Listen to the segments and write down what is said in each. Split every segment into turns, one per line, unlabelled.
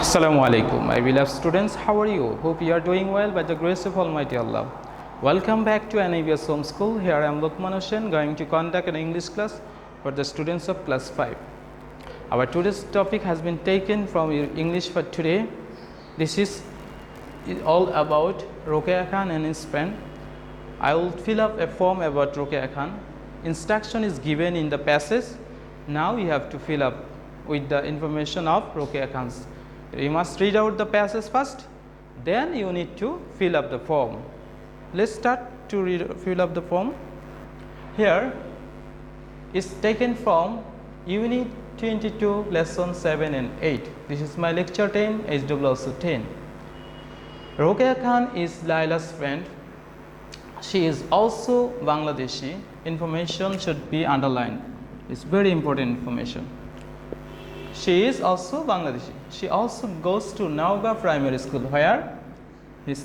Assalamu alaikum, my beloved students. How are you? Hope you are doing well by the grace of Almighty Allah. Welcome back to NABS Home School. Here I am Lokman going to conduct an English class for the students of class 5. Our today's topic has been taken from English for today. This is all about Rokeya Khan and his friend. I will fill up a form about Rokeya Khan. Instruction is given in the passage. Now you have to fill up with the information of Rokeya Khan's. You must read out the passage first, then you need to fill up the form. Let's start to fill up the form. Here is taken from Unit 22, Lesson 7 and 8. This is my lecture 10, HWSO 10. Rokeya Khan is Laila's friend. She is also Bangladeshi. Information should be underlined. It's very important information. She is also Bangladeshi. She also goes to Nauga Primary School. Where?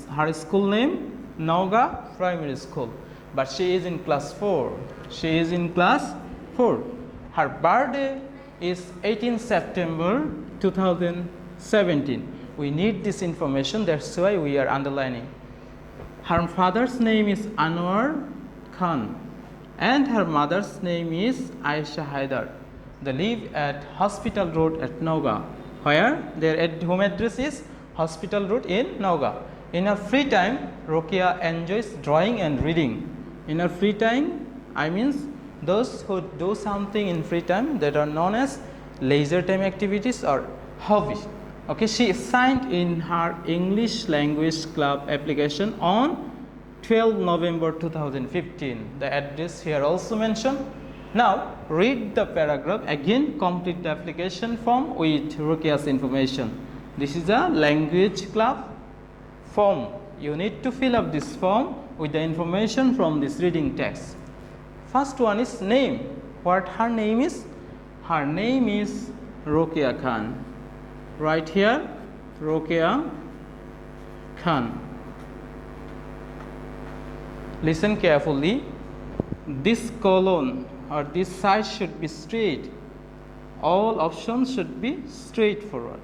Her school name Nauga Primary School. But she is in class 4. She is in class 4. Her birthday is 18 September 2017. We need this information. That's why we are underlining. Her father's name is Anwar Khan and her mother's name is Aisha Haidar. They live at Hospital Road at Nauga, where their home address is Hospital Road in Nauga. In her free time, Rokeya enjoys drawing and reading. In her free time, I means those who do something in free time that are known as leisure time activities or hobby. Okay, she signed in her English language club application on 12 November 2015. The address here also mentioned. Now read the paragraph again, complete the application form with Rokeya's information. This is a language club form. You need to fill up this form with the information from this reading text. First one is name. What her name is? Her name is Rokeya Khan. Right here, Rokeya Khan. Listen carefully. This colon or this side should be straight. All options should be straightforward.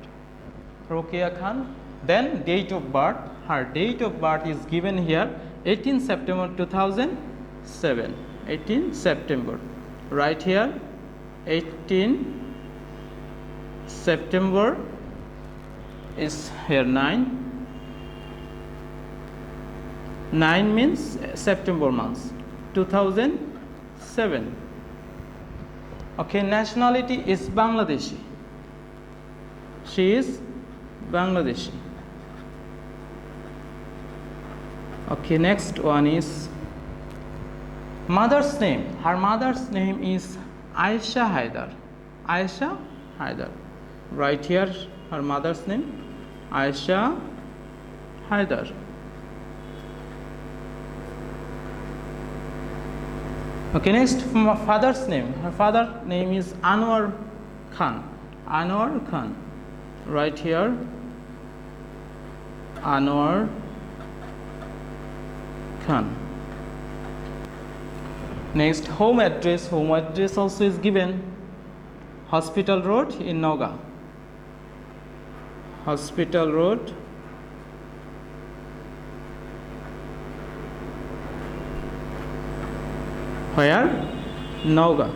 Rokeya Khan. Then date of birth. Her date of birth is given here 18 September 2007. 18 September. Right here 18 September is here 9. 9 means September month 2007. Okay, nationality is Bangladeshi. She is Bangladeshi. Okay, next one is mother's name. Her mother's name is Aisha Haidar. Aisha Haidar. Right here, her mother's name Aisha Haidar. Okay, next father's name. Her father's name is Anwar Khan. Anwar Khan. Right here, Anwar Khan. Next, home address. Home address also is given. Hospital Road in Nauga. Hospital Road. Where? Nauga.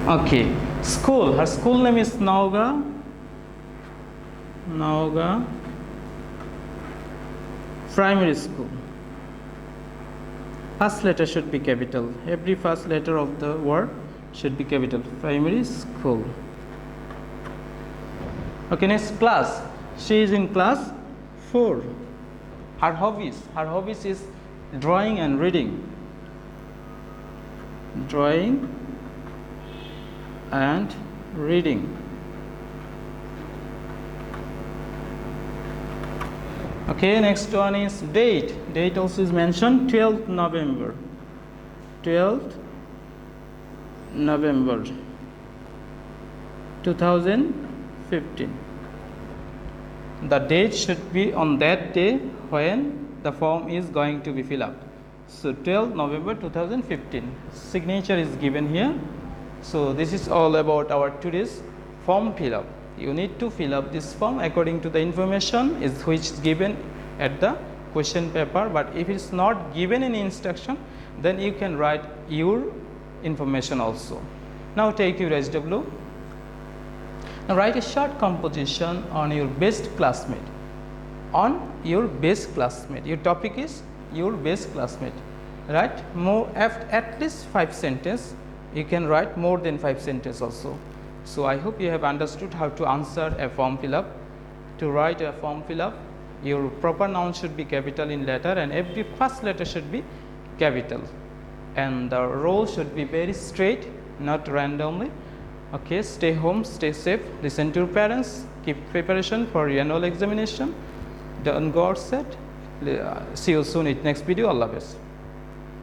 Okay. School. Her school name is Nauga. Nauga Primary School. First letter should be capital. Every first letter of the word should be capital. Primary School. Okay, next class. She is in class 4. Her hobbies is drawing and reading. Drawing and reading. Okay, next one is date. Date also is mentioned 12th November. 12th November 2015. The date should be on that day when the form is going to be filled up. So 12 November 2015. Signature is given here. So this is all about our today's form fill up. You need to fill up this form according to the information which is given at the question paper, but if it is not given any instruction, then you can write your information also. Now take your SW. Now write a short composition on your best classmate. On your best classmate. Your topic is your best classmate. Write more at least 5 sentences. You can write more than 5 sentences also. So I hope you have understood how to answer a form fill up. To write a form fill up, your proper noun should be capital in letter and every first letter should be capital, and the roll should be very straight, not randomly. Okay, stay home, stay safe, listen to your parents, keep preparation for your annual examination. Don't go outside. See you soon in next video. Allah Hafiz.